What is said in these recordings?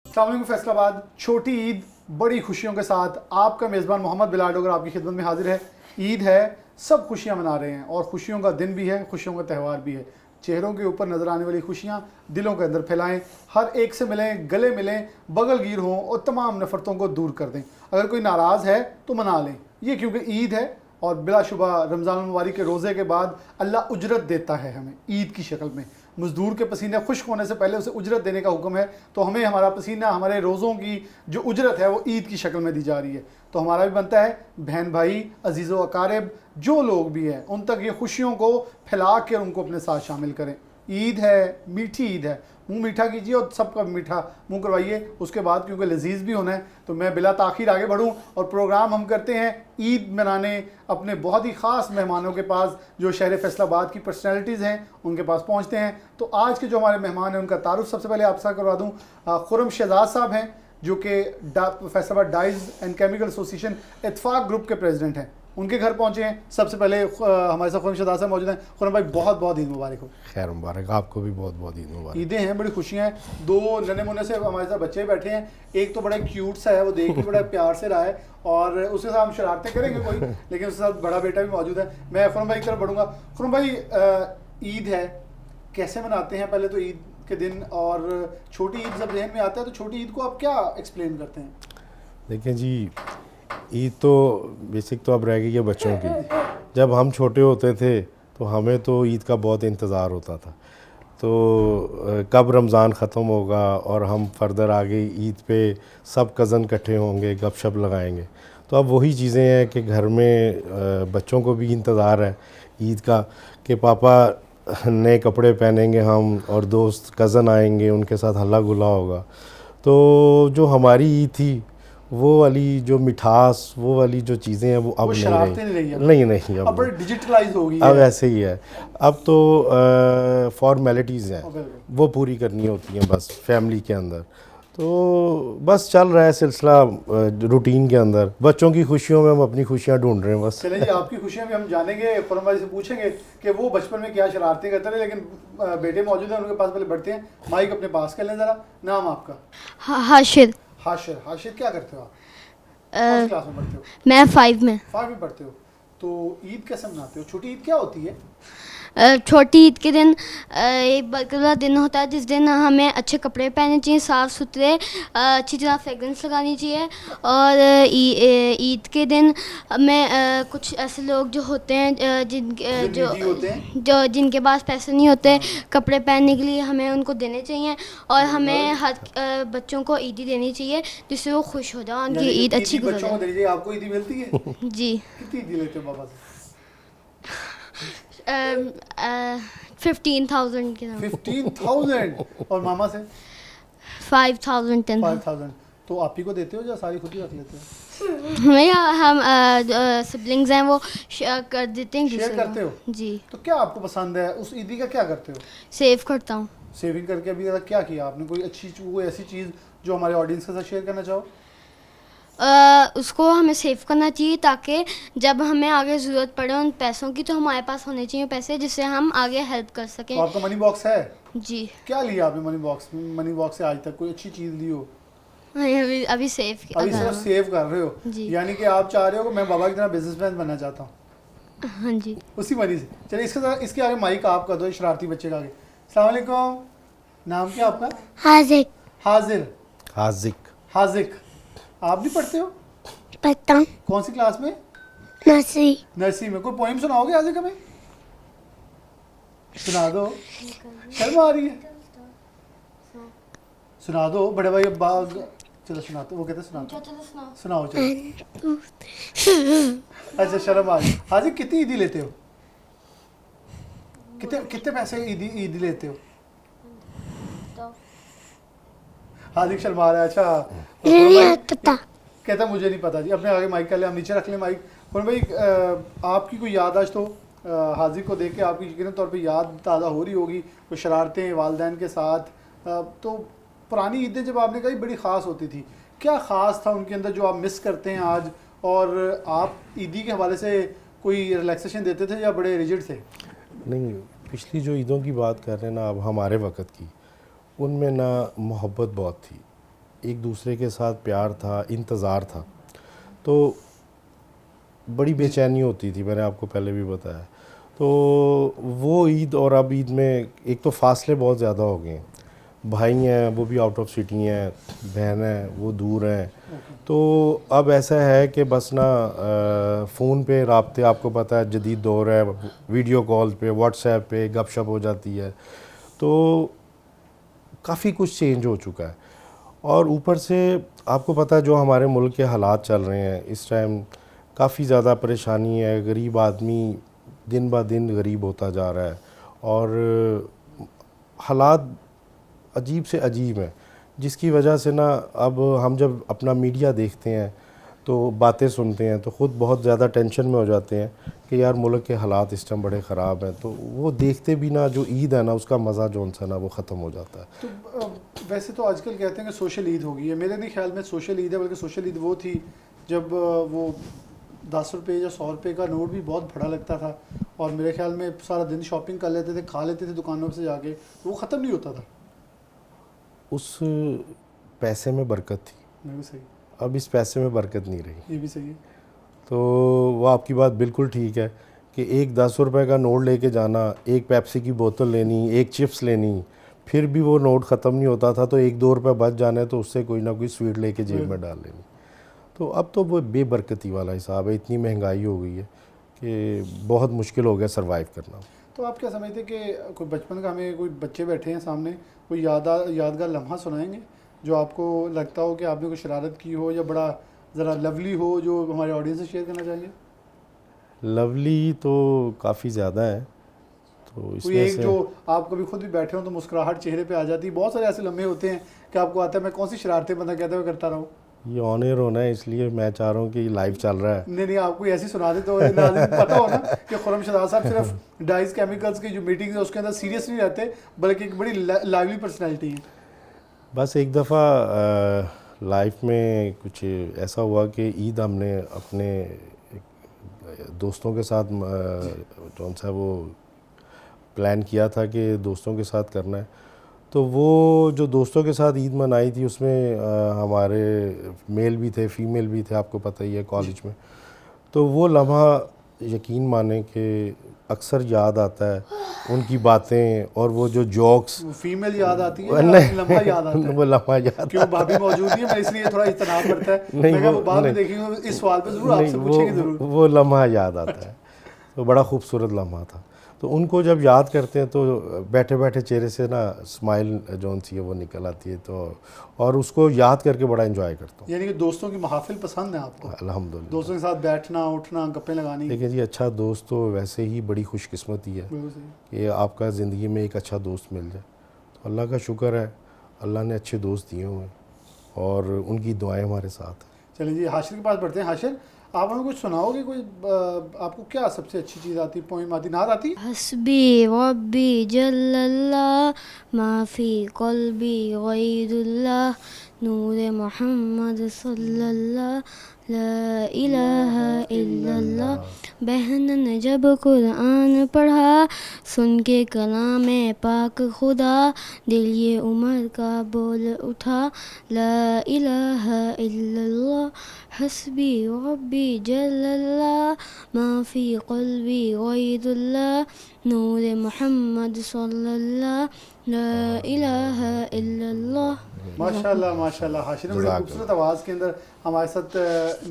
अस्सलाम वालेकुम फैसलाबाद। छोटी ईद बड़ी खुशियों के साथ आपका मेज़बान मोहम्मद बिलाल डोगर आपकी खिदमत में हाजिर है। ईद है, सब खुशियां मना रहे हैं और खुशियों का दिन भी है, खुशियों का त्यौहार भी है। चेहरों के ऊपर नज़र आने वाली खुशियां दिलों के अंदर फैलाएं, हर एक से मिलें, गले मिलें, बगलगीर हों और तमाम नफ़रतों को दूर कर दें। अगर कोई नाराज़ है तो मना लें, ये क्योंकि ईद है और बिलाशुबा रमज़ान मुबारक के रोज़े के बाद अल्लाह उजरत देता है हमें ईद की शक्ल में। मज़दूर के पसीने खुश्क होने से पहले उसे उजरत देने का हुक्म है, तो हमें हमारा पसीना, हमारे रोज़ों की जो उजरत है वो ईद की शक्ल में दी जा रही है। तो हमारा भी बनता है बहन भाई, अजीज़ व अकारिब, जो लोग भी हैं उन तक ये खुशियों को फैला कर उनको अपने साथ शामिल करें। ईद है, मीठी ईद है, मुंह मीठा कीजिए और सबका मीठा मुंह करवाइए। उसके बाद क्योंकि लजीज भी होना है तो मैं बिला ताखीर आगे बढ़ूं और प्रोग्राम हम करते हैं ईद मनाने अपने बहुत ही ख़ास मेहमानों के पास, जो शहर फैसलाबाद की पर्सनैलिटीज़ हैं उनके पास पहुंचते हैं। तो आज के जो हमारे मेहमान हैं उनका तारुफ सबसे पहले आपसे करवा दूँ। खुर्रम शहजाद साहब हैं जो कि Faisalabad dyes and chemical association Ittefaq group के प्रेसिडेंट हैं, उनके घर पहुंचे हैं। सबसे पहले हमारे साथ खुर्रम शहजाद साहब मौजूद हैं। खुर्रम भाई बहुत बहुत ईद मुबारक हो। खैर मुबारक, आपको भी बहुत बहुत ईद मुबारक। ईदें हैं, बड़ी खुशियां हैं। दो नन्हे मुन्ने से हमारे साथ बच्चे बैठे हैं, एक तो बड़ा क्यूट सा है, वो देख के बड़ा प्यार से रहा है और उसके साथ हम शरारतें करेंगे कोई, लेकिन उसके साथ बड़ा बेटा भी मौजूद है। मैं खुर्रम भाई की तरफ बढ़ूंगा। खुर्रम भाई, ईद है, कैसे मनाते हैं पहले तो ईद के दिन, और छोटी ईद जब जहन में आता है तो छोटी ईद को आप क्या एक्सप्लेन करते हैं? देखिए जी, ईद तो बेसिक तो अब रह गई है बच्चों की। जब हम छोटे होते थे तो हमें तो ईद का बहुत इंतज़ार होता था, तो कब रमज़ान ख़त्म होगा और हम फर्दर आगे ईद पे सब कज़न इकट्ठे होंगे, गपशप लगाएंगे। तो अब वही चीज़ें हैं कि घर में बच्चों को भी इंतज़ार है ईद का कि पापा नए कपड़े पहनेंगे हम, और दोस्त कज़न आएंगे, उनके साथ हल्ला गुल्ला होगा। तो जो हमारी ईद थी वो वाली जो मिठास, वो वाली जो चीज़ें हैं वो अब नहीं रही। नहीं अब बड़ी डिजिटलाइज हो गई अब है। ऐसे ही है। अब तो फॉर्मेलिटीज़ हैं वो पूरी करनी होती हैं बस फैमिली के अंदर। तो बस चल रहा है सिलसिला रूटीन के अंदर। बच्चों की खुशियों में हम अपनी खुशियाँ ढूंढ रहे हैं बस। चलिए जी, आपकी खुशियाँ भी हम जानेंगे। खुर्रम भाई से पूछेंगे कि वो बचपन में क्या शरारतें करते थे, लेकिन बेटे मौजूद हैं उनके पास, पहले बढ़ते हैं। माइक अपने पास कर लें ज़रा। नाम आपका? हाशिर। हाशिर। हाशिर, क्या करते हो आप? कौन सी क्लास में पढ़ते हो? मैं 5 में। 5 में पढ़ते हो। तो ईद कैसे मनाते हो? छोटी ईद क्या होती है? छोटी ईद के दिन एक बरकरार दिन होता है जिस दिन हमें अच्छे कपड़े पहनने चाहिए, साफ़ सुथरे, अच्छी तरह फ्रेगरेंस लगानी चाहिए। और ईद के दिन हमें कुछ ऐसे लोग जो होते हैं जिनके पास पैसे नहीं होते कपड़े पहनने के लिए, हमें उनको देने चाहिए और हमें हर बच्चों को ईदी देनी चाहिए जिससे वो खुश हो जाए, उनकी ईद अच्छी गुजरे। आपको ईदी मिलती है? जी। कितनी ईदी लेते हो पापा से? 15,000 के। 15,000। और मामा से? 5,000 10। 5,000। तो आप ही को देते हो या सारी खुद ही रख लेते हो? हमें हम सिबलिंग्स हैं वो शेयर कर देते हैं। शेयर करते हो? जी। तो क्या आपको पसंद है उस ईदी का, क्या करते हो? सेव करता हूँ। सेविंग करके अभी तक क्या किया आपने? कोई अच्छी कोई ऐसी चीज़ जो हमारे ऑडियंस के साथ शेयर करना चाहो? उसको हमें सेव करना चाहिए ताकि जब हमें आगे ज़रूरत पड़े उन पैसों की तो हमारे पास होने चाहिए पैसे, जिससे हम आगे हेल्प कर सकें। तो आपका मनी बॉक्स है? जी। क्या लिया आपने मनी बॉक्स में? मनी बॉक्स से आज तक कोई अच्छी चीज़ ली हो? अभी सेव किया। अभी सिर्फ सेव कर रहे हो? जी। यानी कि आप चाह रहे हो कि मैं बाबा की तरह बिजनेसमैन बनना चाहता हूँ। हाँ जी। उसी मनी से। चलिए इसके आगे माइक आप कर दो शरारती बच्चे का आगे। अस्सलाम वालेकुम, नाम क्या आपका? हाजिर। हाजिर। हाजिक। हाजिक। आप भी पढ़ते हो? पढ़ता हूँ। कौन सी क्लास में? नर्सरी। नर्सरी में। कोई पोएम सुनाओगे हाजिक हमें? सुना दो। शर्म आ रही है? सुना दो बड़े भाई। बाग चलो सुनाते, वो कहते सुनाओ। सुनाओ चलो। अच्छा, शर्म आ रही। हाजिक, कितनी ईदी लेते हो? कितने पैसे ईदी लेते हो? हाजिक शर्मा रहा है। अच्छा, कहता मुझे नहीं पता जी। अपने आगे माइक कर ले, हम नीचे रख लें माइक। और भाई, आपकी कोई याद आज तो हाजिक को देख के आपकी यकीनन तौर पे याद ताज़ा हो रही होगी, कोई शरारतें वालिदैन के साथ। तो पुरानी ईदें जब आपने कही बड़ी ख़ास होती थी, क्या ख़ास था उनके अंदर जो आप मिस करते हैं आज? और आप ईदी के हवाले से कोई रिलैक्सेशन देते थे या बड़े रिजिड थे? नहीं, पिछली जो ईदों की बात कर रहे हैं ना अब हमारे वक्त की, उनमें ना मोहब्बत बहुत थी, एक दूसरे के साथ प्यार था, इंतज़ार था, तो बड़ी बेचैनी होती थी, मैंने आपको पहले भी बताया। तो वो ईद और अब ईद में एक तो फासले बहुत ज़्यादा हो गए हैं, भाई हैं वो भी आउट ऑफ सिटी हैं, बहन है वो दूर हैं, तो अब ऐसा है कि बस ना फ़ोन पे राब्ते, आपको पता है जदीद दौर है, वीडियो कॉल पे, व्हाट्सएप पे गपशप हो जाती है, तो काफ़ी कुछ चेंज हो चुका है। और ऊपर से आपको पता है जो हमारे मुल्क के हालात चल रहे हैं इस टाइम, काफ़ी ज़्यादा परेशानी है, गरीब आदमी दिन ब दिन गरीब होता जा रहा है और हालात अजीब से अजीब हैं, जिसकी वजह से ना अब हम जब अपना मीडिया देखते हैं तो बातें सुनते हैं तो ख़ुद बहुत ज़्यादा टेंशन में हो जाते हैं कि यार मुल्क के हालात इस टाइम बड़े ख़राब हैं, तो वो देखते भी ना जो ईद है ना उसका मज़ा जो सा ना वो ख़त्म हो जाता है। तो वैसे तो आजकल कहते हैं कि सोशल ईद हो गई है, मेरे नहीं ख्याल में सोशल ईद है, बल्कि सोशल ईद वो थी जब वो 10 रुपये या 100 रुपये का नोट भी बहुत बड़ा लगता था और मेरे ख्याल में सारा दिन शॉपिंग कर लेते थे, खा लेते थे दुकानों से जाके, तो वो ख़त्म नहीं होता था। उस पैसे में बरकत थी, बिल्कुल सही, अब इस पैसे में बरकत नहीं रही। ये भी सही है। तो वो आपकी बात बिल्कुल ठीक है कि एक 10 रुपए का नोट लेके जाना, एक पेप्सी की बोतल लेनी, एक चिप्स लेनी, फिर भी वो नोट ख़त्म नहीं होता था, तो 1-2 रुपये बच जाने तो उससे कोई ना कोई स्वीट लेके जेब में डाल लेनी। तो अब तो वो बेबरकती वाला हिसाब है, इतनी महंगाई हो गई है कि बहुत मुश्किल हो गया सरवाइव करना। तो आप क्या समझते कि कोई बचपन का, हमें कोई बच्चे बैठे हैं सामने, कोई यादगार लम्हा सुनाएंगे जो आपको लगता हो कि आपने कोई शरारत की हो या बड़ा ज़रा लवली हो, जो हमारे ऑडियंस से शेयर करना चाहेंगे? लवली तो काफ़ी ज़्यादा है, तो कोई इसमें एक से जो आप कभी खुद भी बैठे हो तो मुस्कुराहट चेहरे पे आ जाती है, बहुत सारे ऐसे लम्हे होते हैं कि आपको आता है मैं कौन सी शरारतें बंदा कहता है करता रहूँ। ये ऑन एयर होना है, इसलिए मैं चाह रहा हूँ कि लाइव चल रहा है। नहीं, आपको ऐसी सुना दे तो नाज़रीन को पता हो ना कि खुर्रम शहजाद साहब सिर्फ डाइस केमिकल्स की जो मीटिंग है उसके अंदर सीरियस नहीं रहते, बल्कि एक बड़ी लाइवली पर्सनैलिटी है। बस एक दफ़ा लाइफ में कुछ ऐसा हुआ कि ईद हमने अपने दोस्तों के साथ जौन सा वो प्लान किया था कि दोस्तों के साथ करना है, तो वो जो दोस्तों के साथ ईद मनाई थी उसमें हमारे मेल भी थे, फीमेल भी थे, आपको पता ही है कॉलेज में। तो वो लम्हा यकीन माने कि अक्सर याद आता है, उनकी बातें और वो जो जोक्स। फीमेल याद आती है या लम्हा याद आता है? वो लम्हा याद, क्यों भाभी मौजूद नहीं है, मैं इसलिए थोड़ा इत्तेनाम करता है। नहीं, मैं वो बाद में देखेंगे, इस सवाल पे ज़रूर आपसे पूछेंगे ज़रूर। वो लम्हा याद आता है, तो बड़ा खूबसूरत लम्हा था। तो उनको जब याद करते हैं तो बैठे बैठे चेहरे से ना स्माइल जौन सी है वो निकल आती है, तो और उसको याद करके बड़ा एंजॉय करता हूँ। यानी कि दोस्तों की महफिल पसंद है आपको? अल्हम्दुलिल्लाह, दोस्तों के साथ बैठना उठना गप्पें लगानी। देखिए जी, अच्छा दोस्त तो वैसे ही बड़ी खुशकिस्मती है कि आपका ज़िंदगी में एक अच्छा दोस्त मिल जाए, तो अल्लाह का शुक्र है, अल्लाह ने अच्छे दोस्त दिए हुए हैं और उनकी दुआएं हमारे साथ हैं। चलिए जी, हाशिर के पास बढ़ते हैं। हाशिर, आप हमें कुछ सुनाओगे? कोई आपको क्या सबसे अच्छी चीज़ आती, पोइम आती, नात आती? हस्बी रब्बी जल्लल्लाह माफ़ी क़ल्बी गैरुल्लाह नूर मोहम्मद सल्लल्लाह ला इलाहा इल्लल्लाह। बहन ने जब कुरान पढ़ा सुन के कलाम पाक खुदा, दिल ये उमर का बोल उठा ला इलाहा इल्लल्लाह। हस्बी रब्बी जल्लल्लाह माफ़ी क़ल्बी गैरुल्लाह नूर मोहम्मद सल्लल्लाह ला इलाहा इल्लल्लाह। माशाल्लाह माशाल्लाह, हाशिर ने बड़ी खूबसूरत आवाज़ के अंदर हमारे साथ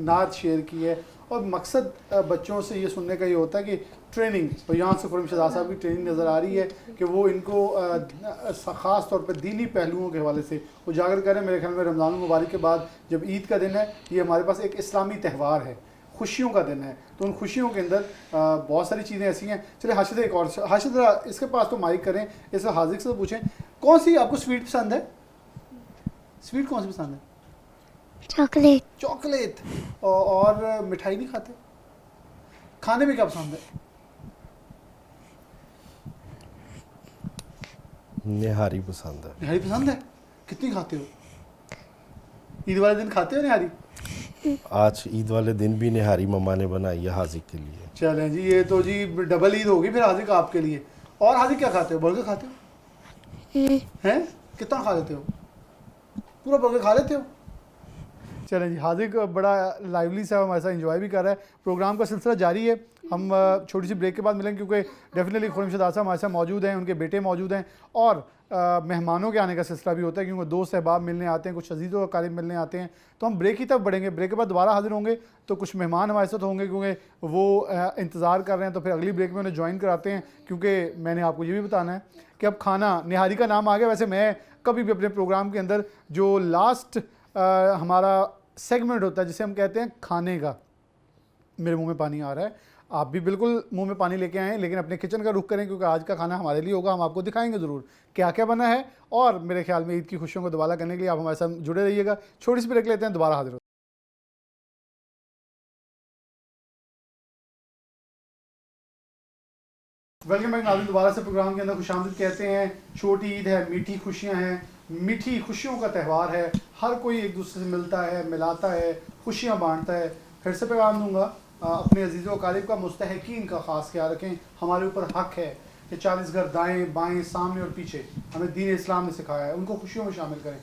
नात शेयर की है। और मकसद बच्चों से ये सुनने का ये होता है कि ट्रेनिंग, और यहाँ से खुर्रम शहजाद साहब की ट्रेनिंग नज़र आ रही है कि वो इनको ख़ास तौर पर दीनी पहलुओं के हवाले से उजागर करें। मेरे ख्याल में रमज़ान मुबारक के बाद जब ईद का दिन है, ये हमारे पास एक इस्लामी त्यौहार है, खुशियों का दिन है, तो उन खुशियों के अंदर बहुत सारी चीज़ें ऐसी हैं। चलिए हाशिद, एक और हाशिद ज़रा इसके पास तो माइक करें, इससे हाजिर से पूछें कौन सी आपको स्वीट पसंद है? स्वीट कौन सी पसंद है? चॉकलेट। चॉकलेट। और मिठाई नहीं खाते? खाने में क्या पसंद है? निहारी पसंद है। निहारी पसंद है? कितनी खाते हो? ईद वाले दिन खाते हो निहारी? आज ईद वाले दिन भी निहारी मम्मा ने बनाई है हाजिक के लिए। चलें जी, ये तो जी डबल ईद होगी फिर हाजिक आपके लिए। और हाजिक क्या खाते हो? बर्गर खाते हो? हैं? कितना खा लेते हो? पूरा बर्गर खा लेते हो? चलें जी, हार्दिक बड़ा लाइवली सा हमारे साथ एंजॉय भी कर रहा है। प्रोग्राम का सिलसिला जारी है। हम छोटी सी ब्रेक के बाद मिलेंगे, क्योंकि डेफिनेटली खुर्रम साहब हमारे साथ मौजूद हैं, उनके बेटे मौजूद हैं, और मेहमानों के आने का सिलसिला भी होता है, क्योंकि दोस्त अहबाब मिलने आते हैं, कुछ अजीज़ों क़रीब मिलने आते हैं। तो हम ब्रेक की तरफ बढ़ेंगे, ब्रेक के बाद दोबारा हाजिर होंगे, तो कुछ मेहमान हमारे साथ होंगे, क्योंकि वो इंतज़ार कर रहे हैं, तो फिर अगली ब्रेक में उन्हें ज्वाइन कराते हैं। क्योंकि मैंने आपको ये भी बताना है कि अब खाना निहारी का नाम आ गया। वैसे मैं कभी भी अपने प्रोग्राम के अंदर जो लास्ट हमारा सेगमेंट होता है, जिसे हम कहते हैं खाने का, मेरे मुंह में पानी आ रहा है, आप भी बिल्कुल मुंह में पानी लेके आएँ, लेकिन अपने किचन का रुख करें, क्योंकि आज का खाना हमारे लिए होगा। हम आपको दिखाएंगे ज़रूर क्या क्या बना है, और मेरे ख्याल में ईद की खुशियों को दोबारा करने के लिए आप हमारे साथ जुड़े रहिएगा। छोटी सी ब्रेक लेते हैं, दोबारा हाजिर हो। वेलकम बैक नाज़रीन, दोबारा से प्रोग्राम के अंदर खुशामदीद कहते हैं। छोटी ईद है, मीठी खुशियाँ हैं, मीठी खुशियों का त्यौहार है। हर कोई एक दूसरे से मिलता है, मिलाता है, खुशियाँ बांटता है। फिर से पैगाम दूंगा, अपने अजीज़ों क़रीब का, मुस्तहक़ीन का ख़ास ख्याल रखें। हमारे ऊपर हक़ है कि 40 घर दाएँ बाएँ सामने और पीछे हमें दीन इस्लाम ने सिखाया है, उनको खुशियों में शामिल करें।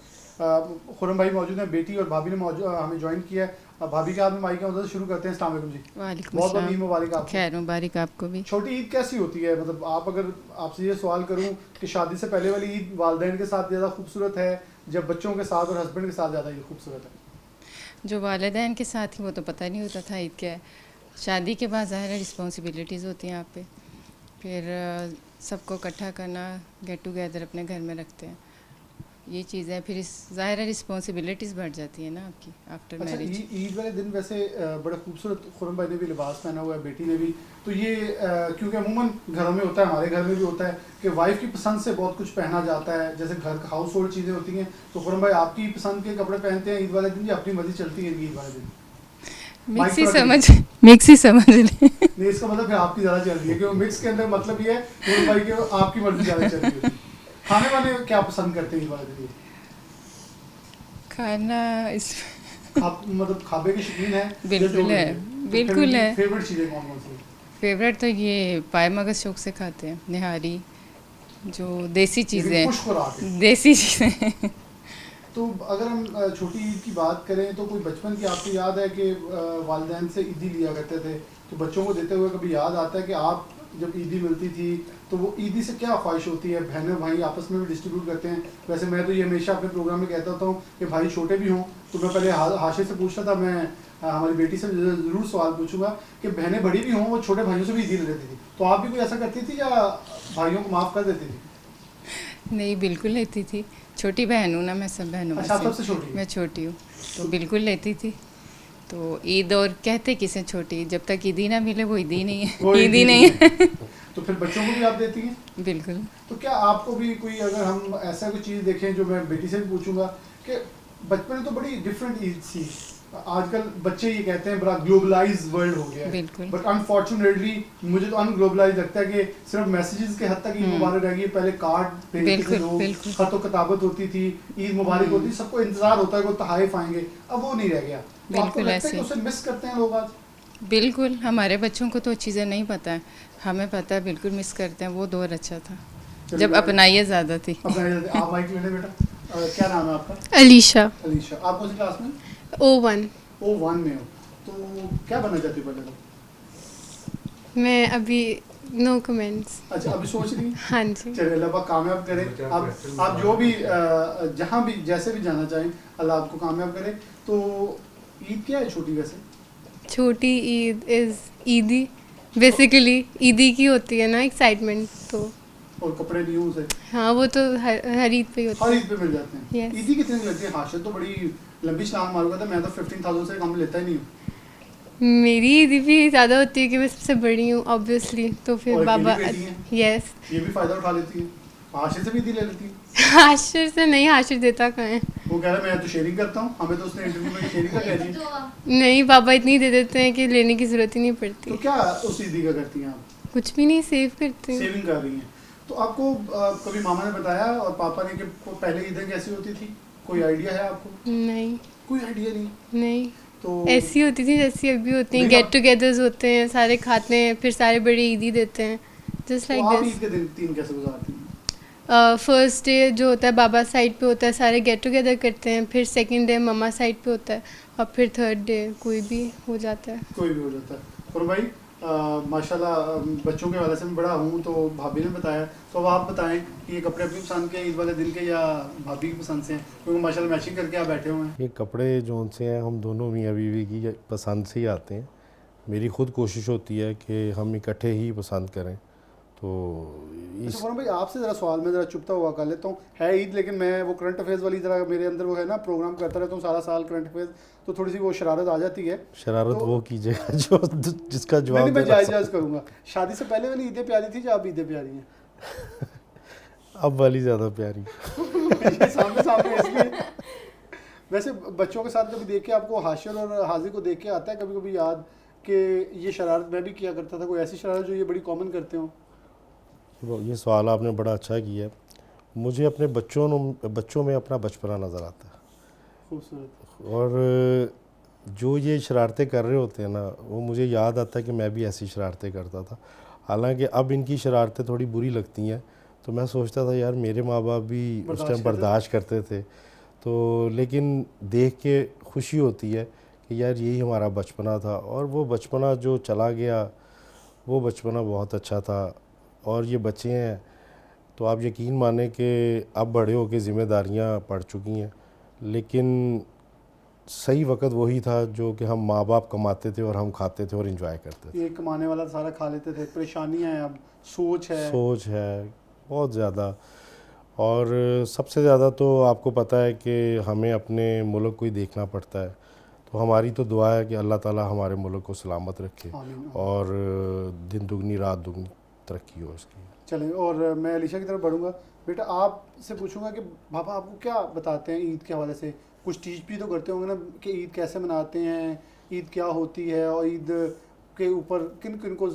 खुर्रम भाई मौजूद हैं, बेटी और भाभी ने हमें ज्वाइन किया है। भाभी के हाथ में माइक है, उधर से शुरू करते हैं। अस्सलाम वालेकुम जी। वालेकुम बहुत बहुत अस्सलाम। ईद मुबारक आपको। खैर मुबारक आपको भी। छोटी ईद कैसी होती है? मतलब आप, अगर आपसे ये सवाल करूं कि शादी से पहले वाली ईद वालिदैन के साथ ज़्यादा खूबसूरत है, जब बच्चों के साथ और हस्बैंड के साथ ज़्यादा ये खूबसूरत है? जो वालिदैन के साथ ही वो तो पता नहीं होता था ईद क्या है। शादी के बाद ज़ाहिर है रिस्पॉन्सिबिलिटीज़ होती हैं आप पे, फिर सबको इकट्ठा करना, गेट टुगेदर अपने घर में रखते हैं, ये चीज़ है। फिर इस ज़ाहिर है रिस्पॉन्सिबिलिटीज़ बढ़ जाती है ना आपकी आफ्टर अच्छा, मैरिज। ईद वाले दिन वैसे बड़ा खूबसूरत खुर्रम भाई ने भी लिबास पहना हुआ है, बेटी ने भी। तो ये क्योंकि अमूमन घरों में होता है, हमारे घर में भी होता है कि वाइफ की पसंद से बहुत कुछ पहना जाता है, जैसे घर का हाउस होल्ड चीज़ें होती हैं। तो खुर्रम भाई आपकी पसंद के कपड़े पहनते हैं ईद वाले दिन, या अपनी मर्जी चलती है ईद वाले दिन? मिक्स ही समझ ले। नहीं, इसका मतलब फिर आपकी ज़्यादा चल रही है, क्योंकि मिक्स के अंदर मतलब ये है खुर्रम भाई के आपकी मर्जी ज़्यादा चल रही है। खाने वाने क्या पसंद करते हैं ईद वाले दिन? खाना इस आप मतलब खाबे के शौकीन हैं? बिल्कुल है, बिल्कुल है। फेवरेट चीज़ें कौन कौन सी? फेवरेट तो ये पाए मगज़ शौक से खाते हैं, निहारी, जो देसी चीज़ें, खुश खुराक है। देसी चीज़ें। तो अगर हम छोटी ईद की बात करें, तो कोई बचपन की आपको याद है कि वालिदैन से ईदी लिया करते थे, तो बच्चों को देते हुए कभी याद आता है कि आप जब ईदी मिलती थी तो वो ईदी से क्या ख्वाहिश होती है? बहनें भाई आपस में भी डिस्ट्रीब्यूट करते हैं। वैसे मैं तो ये हमेशा अपने प्रोग्राम में कहता होता हूँ कि भाई छोटे भी हों, तो मैं पहले हाशिर से पूछता था, मैं हमारी बेटी से ज़रूर सवाल पूछूंगा कि बहनें बड़ी भी हों, वो छोटे भाइयों से भी ईदी ले लेती थी। तो आप भी कोई ऐसा करती थी या भाइयों को माफ़ कर देती थी? नहीं, बिल्कुल लेती थी। छोटी बहन हूँ ना मैं, सब बहनों में अच्छा, से सबसे छोटी? मैं छोटी हूँ, तो बिल्कुल लेती थी। तो ईद, और कहते किसे छोटी, जब तक ईदी ना मिले वो ईदी नहीं है, ईदी नहीं है। तो फिर बच्चों को भी आप देती हैं? बिल्कुल। तो क्या आपको भी कोई, अगर हम ऐसा कोई चीज़ देखें, जो मैं बेटी से भी पूछूंगा कि बचपन में तो बड़ी डिफरेंट ईद थी, आजकल बच्चे ये कहते हैं बड़ा ग्लोबलाइज वर्ल्ड हो गया है, बिल्कुल। बट अनफॉर्चुनेटली मुझे तो अनग्लोबलाइज लगता है कि सिर्फ मैसेजेस के हद तक ईद मुबारक रह गई। पहले कार्ड भेजते थे लोग, खत किताबत होती थी, ईद मुबारक होती, सबको इंतजार होता है कि वो तहाइफ आएंगे, अब वो नहीं रह गया। तो आपको लगता है कि उसे मिस करते हैं लोग आज? बिल्कुल, हमारे बच्चों को तो चीज़ें नहीं पता है, हमें पता है, बिल्कुल मिस करते हैं। वो दौर अच्छा था जब अपनाइए ज़्यादा थी। आप माइक ले लें बेटा। क्या नाम है आपका? अलीशा। अलीशा, आप कौन सी क्लास में? O1। O1 में हो, तो क्या बनना चाहती हो पहले तो? मैं अभी नो कमेंट्स। अच्छा, अभी सोच रही हैं? हाँ जी। चलिए, अल्लाह पाक कामयाब करे। आप जो भी जहाँ भी जैसे भी जाना चाहें, अल्लाह आपको कामयाब करे। तो ईद क्या है छोटी? वैसे छोटी ईद इज़ ईदी, बेसिकली ईदी की होती है ना एक्साइटमेंट, तो और कपड़े न्यू से हाँ वो तो हर ईद पे ही होता हर है। ईद पे मिल जाते हैं। Yes। ईदी कितने की लगती है? हाशिर तो बड़ी लंबी छलांग मारूंगा, तो मैं तो 15,000 से कम लेता ही नहीं हूँ। मेरी ईदी भी ज़्यादा होती है कि मैं सबसे बड़ी हूँ ऑब्वियसली, तो फिर और बाबा अकेली बेटी हैं? यस। ये भी फ़ायदा उठा लेती है, हाशिर से भी ईदी ले लेती है। हाशिर से नहीं, हाशिर देता कहाँ है? वो कह रहा है मैं तो शेयरिंग करता हूँ, हमें तो उसने इंटरव्यू में शेयरिंग का कह दी। नहीं, पापा इतनी दे देते हैं कि लेने की ज़रूरत ही नहीं पड़ती। तो क्या उस ईदी का करती हैं आप? कुछ भी नहीं, सेव करती हूँ। सेविंग कर रही हैं। तो आपको कभी मामा ने बताया और पापा ने कि पहले ईदें कैसी होती थी? कोई आइडिया है आपको? नहीं, कोई आइडिया नहीं। नहीं तो ऐसी होती थी जैसी अभी होती हैं, नहीं, गेट टुगेदर्स होते हैं, सारे खाते हैं, फिर सारे बड़े ईदी देते हैं, जस्ट तो लाइक आप दिस। ईद के दिन 3 कैसे गुजारती हैं? फर्स्ट डे जो होता है बाबा साइड पे होता है, सारे गेट टुगेदर करते हैं, फिर सेकंड डे मम्मा साइड पे होता है, और फिर थर्ड डे कोई भी हो जाता है। कोई भी हो जाता है। और भाई माशाल्लाह बच्चों के वाले से मैं बड़ा हूँ, तो भाभी ने बताया, तो अब आप बताएं कि ये कपड़े अपनी पसंद के ईद वाले दिन के या भाभी की पसंद से हैं, क्योंकि माशाल्लाह मैचिंग करके आप बैठे हुए हैं। ये कपड़े जो उनसे हैं हम दोनों मियाँ बीवी की पसंद से ही आते हैं। मेरी ख़ुद कोशिश होती है कि हम इकट्ठे ही पसंद करें। तो अच्छा फ़ौरन भाई, आपसे ज़रा सवाल मैं ज़रा चुपता हुआ कर लेता हूँ। है ईद, लेकिन मैं वो करंट अफेयर्स वाली ज़रा मेरे अंदर वो है ना, प्रोग्राम करता रहता हूँ सारा साल करंट अफेयर्स, तो थोड़ी सी वो शरारत आ जाती है। शरारत तो वो कीजिएगा जो जिसका नहीं, जवाब मैं देना जायज़ आसान। जायज़ करूँगा। शादी से पहले वाली ईदें प्यारी थी या अब ईदें प्यारी हैं? अब वाली ज़्यादा प्यारी। ये सामने सामने इसलिए। वैसे बच्चों के साथ कभी देख के आपको हाशिर और हाजिर को देख के आता है कभी कभी याद कि ये शरारत मैं भी किया करता था, कोई ऐसी शरारत जो ये बड़ी कॉमन करते हो? ये सवाल आपने बड़ा अच्छा किया है। मुझे अपने बच्चों में अपना बचपना नज़र आता है, खूबसूरत। और जो ये शरारतें कर रहे होते हैं ना, वो मुझे याद आता है कि मैं भी ऐसी शरारतें करता था। हालांकि अब इनकी शरारतें थोड़ी बुरी लगती हैं, तो मैं सोचता था यार मेरे माँ बाप भी उस टाइम बर्दाश्त करते थे। तो लेकिन देख के खुशी होती है कि यार यही हमारा बचपना था, और वो बचपना जो चला गया वो बचपना बहुत अच्छा था। और ये बच्चे हैं तो आप यकीन माने कि अब बड़े होकर ज़िम्मेदारियाँ पड़ चुकी हैं, लेकिन सही वक्त वही था जो कि हम माँ बाप कमाते थे और हम खाते थे और एंजॉय करते थे। ये कमाने वाला सारा खा लेते थे, परेशानियां हैं, अब सोच है बहुत ज़्यादा। और सबसे ज़्यादा तो आपको पता है कि हमें अपने मुल्क को ही देखना पड़ता है, तो हमारी तो दुआ है कि अल्लाह ताला हमारे मुल्क को सलामत रखे और दिन दुगनी रात दुगनी तरक्की हो इसकी। चलें, और मैं अलीशा की तरफ बढ़ूँगा। बेटा आपसे पूछूंगा कि पापा आपको क्या बताते हैं ईद के हवाले से? कुछ टीच भी तो करते होंगे ना कि ईद कैसे मनाते हैं, ईद क्या होती है, और ईद के ऊपर किन किन को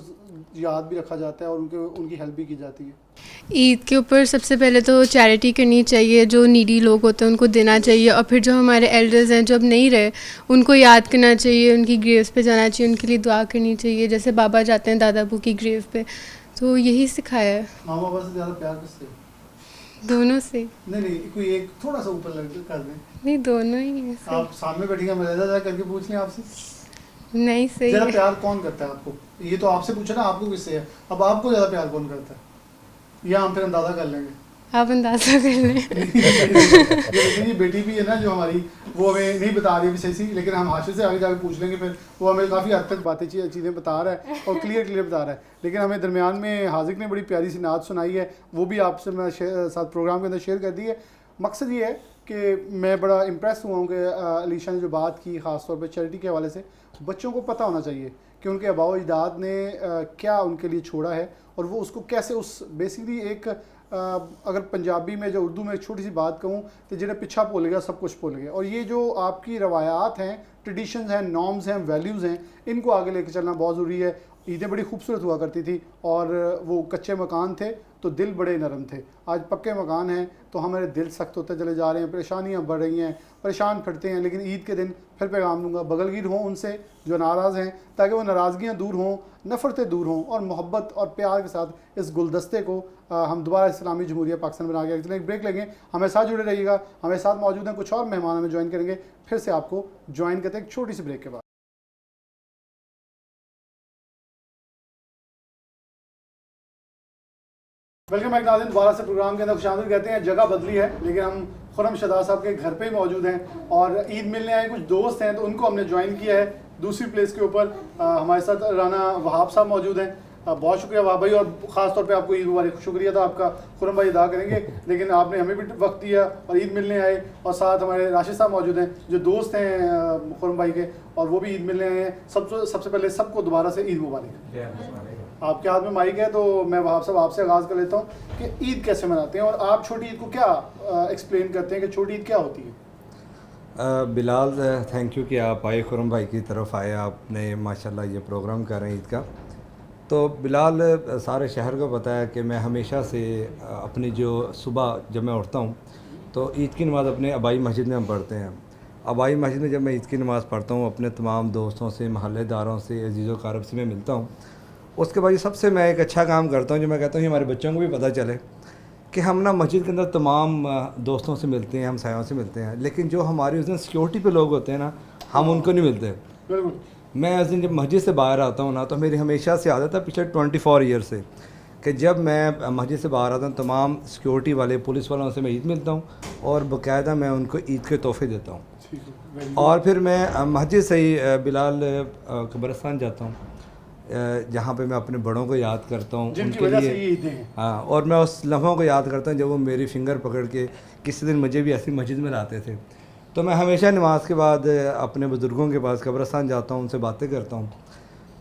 याद भी रखा जाता है और उनकी हेल्प भी की जाती है। ईद के ऊपर सबसे पहले तो चैरिटी करनी चाहिए, जो नीडी लोग होते हैं उनको देना चाहिए, और फिर जो हमारे एल्डर्स हैं जो अब नहीं रहे उनको याद करना चाहिए, उनकी ग्रेव्स पे जाना चाहिए, उनके लिए दुआ करनी चाहिए, जैसे बाबा जाते हैं दादा अबू की ग्रेव पे। तो यही सिखाया है। माँ बाबा से ज़्यादा प्यार किससे? दोनों से। नहीं, कोई एक थोड़ा सा ऊपर लग कर दें। नहीं, दोनों ही है। आप सामने बैठिएगा, मैं ज़्यादा करके पूछ लें आपसे। नहीं, सही ज़्यादा है। प्यार कौन करता है आपको? ये तो आपसे पूछा ना, आपको किससे है? अब आपको ज़्यादा प्यार कौन करता है? या हम फिर अंदाज़ा कर लेंगे। आप अंदाज़ा कर लें। ये बेटी भी है ना जो हमारी, वो हमें नहीं बता रही अभी सही सी, लेकिन हम हाशिर से आगे जाकर पूछ लेंगे, फिर वो हमें काफ़ी हद तक बातें चीज़ें बता रहा है और क्लियर बता रहा है। लेकिन हमें दरमियान में हाजिक ने बड़ी प्यारी सी नात सुनाई है, वो भी आपसे मैं साथ प्रोग्राम के अंदर शेयर कर दी है। मकसद ये है कि मैं बड़ा इम्प्रेस हुआ हूँ कि अलीशा ने जो बात की ख़ास तौर पर चैरिटी के हवाले से, बच्चों को पता होना चाहिए कि उनके आबाओ अजदाद ने क्या उनके लिए छोड़ा है, और वो उसको कैसे उस बेसिकली एक अगर पंजाबी में जो उर्दू में एक छोटी सी बात कहूँ तो जिन्हें पिछा भूल गया सब कुछ भूल गया। और ये जो आपकी रवायात हैं, ट्रेडिशंस हैं, नॉर्म्स हैं, वैल्यूज़ हैं, इनको आगे लेके चलना बहुत ज़रूरी है। ईदें बड़ी खूबसूरत हुआ करती थी और वो कच्चे मकान थे तो दिल बड़े नरम थे। आज पक्के मकान हैं तो हमारे दिल सख्त होते चले जा रहे हैं, परेशानियां बढ़ रही हैं, परेशान फिरते हैं। लेकिन ईद के दिन फिर पैगाम दूंगा, बगलगीर हों उनसे जो नाराज़ हैं, ताकि वो नाराज़गियाँ दूर हों, नफ़रतें दूर हों, और मोहब्बत और प्यार के साथ इस गुलदस्ते को हम दोबारा इस्लामी जमहूरिया पाकिस्तान बना के चलें। एक ब्रेक लेंगे, हमें साथ जुड़े रहिएगा। हमें साथ मौजूद हैं कुछ और मेहमान हमें ज्वाइन करेंगे, फिर से आपको ज्वाइन करते हैं एक छोटी सी ब्रेक के बाद। वेलकम बैक नाज़रीन, दोबारा से प्रोग्राम के अंदर खुशामदीद कहते हैं। जगह बदली है लेकिन हम खुरम शहदाद साहब के घर पे ही मौजूद हैं और ईद मिलने आए कुछ दोस्त हैं तो उनको हमने ज्वाइन किया है दूसरी प्लेस के ऊपर। हमारे साथ राना वहाब साहब मौजूद हैं। बहुत शुक्रिया वहाब भाई, और ख़ास तौर पे आपको ईद मुबारक। शुक्रिया तो आपका खुरम भाई अदा करेंगे, लेकिन आपने हमें भी वक्त दिया और ईद मिलने आए। और साथ हमारे राशिद साहब मौजूद हैं जो दोस्त हैं खुरम भाई के, और वो भी ईद मिलने आए हैं। सबसे पहले सबको दोबारा से ईद मुबारक। आपके हाथ में माइक है तो मैं वहाब साहब आपसे आगाज़ कर लेता हूँ कि ईद कैसे मनाते हैं और आप छोटी ईद को क्या एक्सप्लेन करते हैं कि छोटी ईद क्या होती है? बिलाल, थैंक यू कि आप आए, खुरम भाई की तरफ आए, आपने माशाल्लाह ये प्रोग्राम कर रहे हैं ईद का। तो बिलाल, सारे शहर को पता है कि मैं हमेशा से अपनी जो सुबह जब मैं उठता हूँ तो ईद की नमाज़ अपने आबाई मस्जिद में हम पढ़ते हैं। आबाई मस्जिद में जब मैं ईद की नमाज़ पढ़ता हूँ अपने तमाम दोस्तों से, महल्लेदारों से, अजीज़ व क़ारब से मैं मिलता हूँ। उसके बाद सबसे मैं एक अच्छा काम करता हूँ जो मैं कहता हूँ हमारे बच्चों को भी पता चले कि हम ना मस्जिद के अंदर तमाम दोस्तों से मिलते हैं, हमसायों से मिलते हैं, लेकिन जो हमारे उस दिन सिक्योरिटी पे लोग होते हैं ना, हम उनको नहीं मिलते। बिल्कुल। मैं उस दिन जब मस्जिद से बाहर आता हूँ ना, तो मेरी हमेशा से आदत है पिछले 24 ईयर से कि जब मैं मस्जिद से बाहर आता हूँ, तमाम सिक्योरिटी वाले पुलिस वालों से मैं ईद मिलता हूँ और बाकायदा मैं उनको ईद के तोहफे देता हूँ। ठीक है, very good। और फिर मैं मस्जिद से ही बिलाल कब्रिस्तान जाता हूँ, जहाँ पे मैं अपने बड़ों को याद करता हूँ, जिनकी उनके वजह से लिए। ये ईदें हैं। हाँ, और मैं उस लम्हों को याद करता हूँ जब वो मेरी फिंगर पकड़ के किसी दिन मुझे भी ऐसी मस्जिद में लाते थे। तो मैं हमेशा नमाज के बाद अपने बुज़ुर्गों के पास कब्रिस्तान जाता हूँ, उनसे बातें करता हूँ।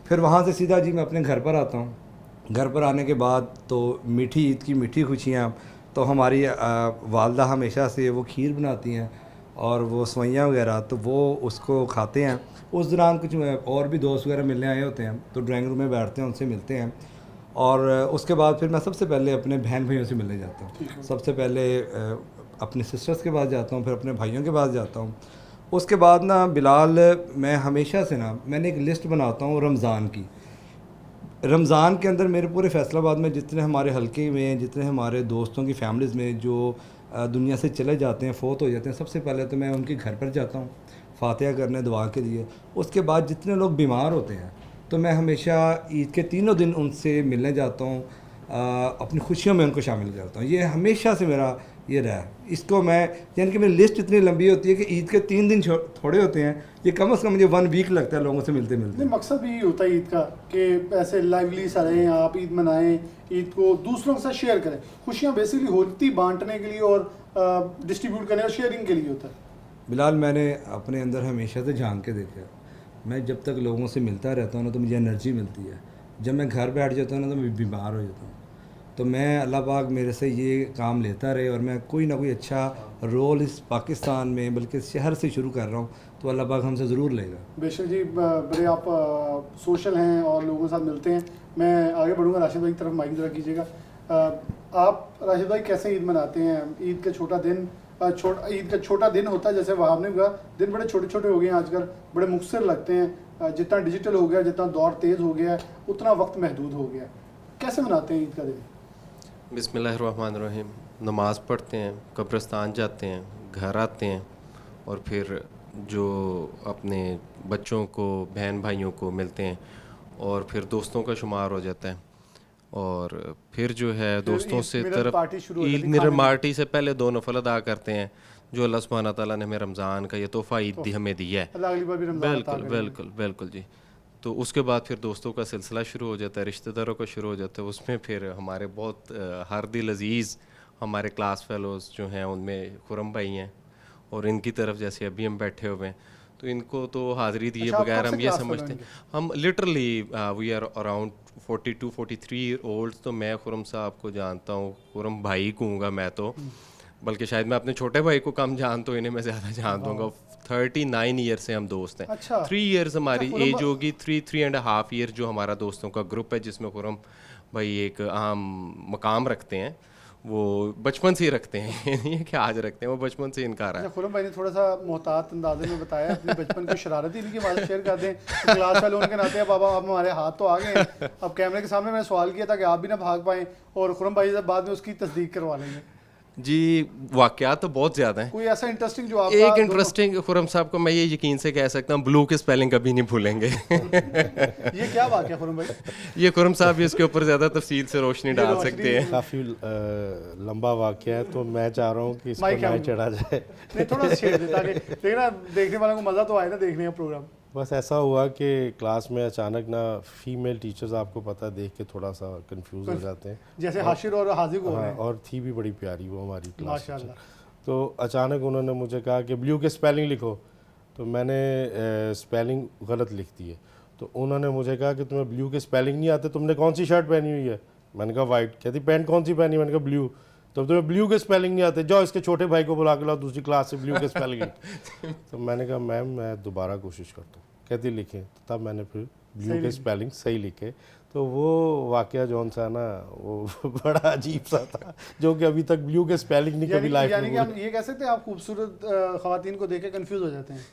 फिर वहाँ से सीधा जी मैं अपने घर पर आता हूँ। घर पर आने के बाद तो मीठी ईद की मीठी खुशियाँ, तो हमारी वालदा हमेशा से वो खीर बनाती हैं और वो सवैयाँ वगैरह, तो वो उसको खाते हैं। उस दौरान कुछ और भी दोस्त वगैरह मिलने आए होते हैं, तो ड्राइंग रूम में बैठते हैं, उनसे मिलते हैं। और उसके बाद फिर मैं सबसे पहले अपने बहन भाइयों से मिलने जाता हूँ। सबसे पहले अपने सिस्टर्स के पास जाता हूँ, फिर अपने भाइयों के पास जाता हूँ। उसके बाद ना बिलाल, मैं हमेशा से ना, मैंने एक लिस्ट बनाता हूँ रमज़ान की। रमज़ान के अंदर मेरे पूरे फैसलाबाद में जितने हमारे हलके में, जितने हमारे दोस्तों की फैमिलीज़ में जो दुनिया से चले जाते हैं, फ़ौत हो जाते हैं, सबसे पहले तो मैं उनके घर पर जाता हूँ फातिहा करने, दुआ के लिए। उसके बाद जितने लोग बीमार होते हैं, तो मैं हमेशा ईद के तीनों दिन उनसे मिलने जाता हूँ, अपनी खुशियों में उनको शामिल करता हूँ। ये हमेशा से मेरा ये रहा है। इसको मैं, यानी कि मेरी लिस्ट इतनी लंबी होती है कि ईद के 3 दिन थोड़े होते हैं, ये कम से कम मुझे 1 वीक लगता है लोगों से मिलते मिलते। नहीं, मकसद भी होता है ईद का कि ऐसे लाइवली सा रहें आप, ईद मनाएं, ईद को दूसरों के साथ शेयर करें। खुशियाँ बेसिकली होती बांटने के लिए और डिस्ट्रीब्यूट करने और शेयरिंग के लिए होता है। बिलाल, मैंने अपने अंदर हमेशा से झांक के देखा, मैं जब तक लोगों से मिलता रहता हूँ ना, तो मुझे एनर्जी मिलती है। जब मैं घर बैठ जाता हूँ ना, तो मैं बीमार हो जाता हूँ। तो मैं, अल्लाह पाक मेरे से ये काम लेता रहे और मैं कोई ना कोई अच्छा रोल इस पाकिस्तान में, बल्कि शहर से शुरू कर रहा हूँ, तो अल्लाह पाक हमसे ज़रूर लेगा। बेशक जी, बड़े आप सोशल हैं और लोगों के साथ मिलते हैं। मैं आगे बढ़ूँगा, राशिद भाई की तरफ माइक जरा कीजिएगा। आप राशिद भाई कैसे ईद मनाते हैं? ईद का छोटा दिन, ईद का छोटा दिन होता है, जैसे वहाँ ने कहा, दिन बड़े छोटे छोटे हो गए हैं आजकल, बड़े मुख्तसर लगते हैं। जितना डिजिटल हो गया, जितना दौर तेज़ हो गया है, उतना वक्त महदूद हो गया है। कैसे मनाते हैं ईद का दिन? बिस्मिल्लाहिर्रहमानिर्रहीम। नमाज़ पढ़ते हैं, कब्रिस्तान जाते हैं, घर आते हैं और फिर जो अपने बच्चों को, बहन भाइयों को मिलते हैं और फिर दोस्तों का शुमार हो जाता है। और फिर जो है दोस्तों से तरफ ईद मिरर पार्टी से पहले 2 नफल अदा करते हैं, जो अल्लाह सुब्हाना ताला ने हमें रमज़ान का ये तोहफ़ा ईद हमें दिया है। बिल्कुल बिल्कुल बिल्कुल जी। तो उसके बाद फिर दोस्तों का सिलसिला शुरू हो जाता है, रिश्तेदारों का शुरू हो जाता है। उसमें फिर हमारे बहुत हर दिल अज़ीज़ हमारे क्लास फेलोज़ जो हैं, उनमें खुरम भाई हैं और इनकी तरफ जैसे अभी हम बैठे हुए हैं, तो इनको तो हाज़िरी दिए बगैर हम ये समझते हैं, हम literally we are around 42-43 year old. तो मैं खुरम साहब को जानता हूँ, खुरम भाई कहूँगा मैं तो, बल्कि शायद मैं अपने छोटे भाई को कम जानता हूँ, इन्हें मैं ज़्यादा जान दूँगा। 39 ईयर से हम दोस्त हैं। अच्छा। 3 ईयर्स हमारी एज होगी, 3.5 ईयर जो हमारा दोस्तों का ग्रुप है, जिसमें खुरम भाई एक अहम मकाम रखते हैं। वो बचपन से ही रखते हैं, नहीं है कि आज रखते हैं, वो बचपन से इनकार है। खुरम भाई ने थोड़ा सा मोहतात अंदाजे में बताया अपने बचपन की शरारत ही, इनकी बात शेयर कर दें। क्लास वाले उनके नाते, बाबा आप हमारे हाथ तो आ गए, अब कैमरे के सामने मैंने सवाल किया था कि आप भी ना भाग पाएँ, और खुरम भाई से बाद में उसकी तस्दीक करवा लेंगे। जी, वाक़यात तो बहुत ज़्यादा हैं। कोई ऐसा इंटरेस्टिंग जो आप एक इंटरेस्टिंग, खुरम साहब को मैं ये यकीन से कह सकता हूँ, ब्लू की स्पेलिंग कभी नहीं भूलेंगे। ये क्या वाक़या खुरम भाई? ये खुरम साहब भी इसके ऊपर ज़्यादा तफसील से रोशनी डाल सकते हैं। काफ़ी लंबा वाक़या है, तो मैं चाह रहा हूँ कि इस पर ना चढ़ा जाए। नहीं, थोड़ा सा छेड़ दे ताकि देखना देखने वालों को मज़ा तो आए ना देखने का प्रोग्राम। बस ऐसा हुआ कि क्लास में अचानक ना फीमेल टीचर्स, आपको पता है, देख के थोड़ा सा कंफ्यूज हो जाते हैं, जैसे हाशिर और हाजिर हो रहे हैं। और थी भी बड़ी प्यारी वो हमारी क्लास माशाल्लाह। तो अचानक उन्होंने मुझे कहा कि ब्लू के स्पेलिंग लिखो, तो मैंने स्पेलिंग गलत लिख दी है। तो उन्होंने मुझे कहा कि तुम्हें ब्लू के स्पेलिंग नहीं आते, तुमने कौन सी शर्ट पहनी हुई है? मैंने कहा वाइट। कहती पैंट कौन सी पहनी? मैंने कहा ब्लू। तो तुम्हें ब्लू के स्पेलिंग नहीं आते, जाओ इसके छोटे भाई को बुला के लाओ दूसरी क्लास से, ब्लू के स्पेलिंग। तो मैंने कहा मैम मैं दोबारा कोशिश करता हूँ। कहती लिखें, तो तब मैंने फिर ब्लू के स्पेलिंग सही लिखे। तो वो वाक़या जौन सा ना, वो बड़ा अजीब सा था, जो कि अभी तक ब्लू के स्पेलिंग नहीं कभी लाइफ में। यानी कि हम ये कह सकते हैं आप खूबसूरत ख़वातीन को देख के कंफ्यूज हो जाते हैं।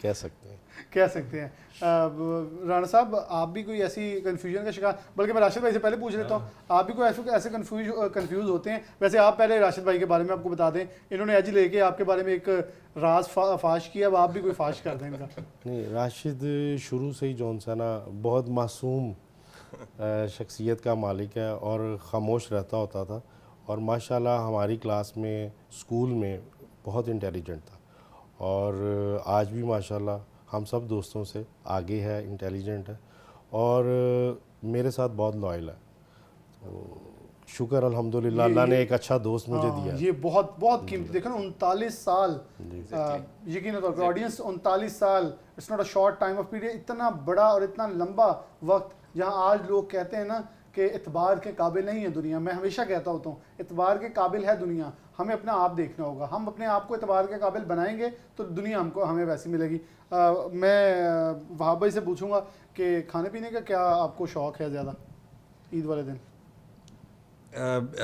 कह सकते हैं। कह सकते हैं। राणा साहब, आप भी कोई ऐसी कन्फ्यूजन का शिकार, बल्कि मैं राशिद भाई से पहले पूछ लेता हूँ, आप भी कोई ऐसे कंफ्यूज होते हैं? वैसे आप पहले राशिद भाई के बारे में आपको बता दें, इन्होंने आज लेके आपके बारे में एक राज फाश किया, अब आप भी कोई फाश कर दें इनका। नहीं, राशिद शुरू से ही जौन सा ना बहुत मासूम शख्सियत का मालिक है और ख़ामोश रहता होता था, और माशाल्लाह हमारी क्लास में स्कूल में बहुत इंटेलिजेंट था, और आज भी माशाल्लाह हम सब दोस्तों से आगे है, इंटेलिजेंट है, और मेरे साथ बहुत लॉयल है। तो शुक्र अल्हम्दुलिल्लाह, अल्लाह ने एक अच्छा दोस्त मुझे दिया। ये बहुत बहुत कीमती, देखो ना 39 साल, यकीन तौर पर ऑडियंस 39 साल, it's not a short time of period, इतना बड़ा और इतना लंबा वक्त, जहाँ आज लोग कहते हैं ना कि इतबार के काबिल नहीं है दुनिया। मैं हमेशा कहता होता हूँ इतबार के काबिल है दुनिया, हमें अपना आप देखना होगा। हम अपने आप को इतबार के काबिल बनाएंगे तो दुनिया हमें वैसी मिलेगी। मैं वहाब भाई से पूछूंगा कि खाने पीने का क्या आपको शौक़ है ज़्यादा ईद वाले दिन?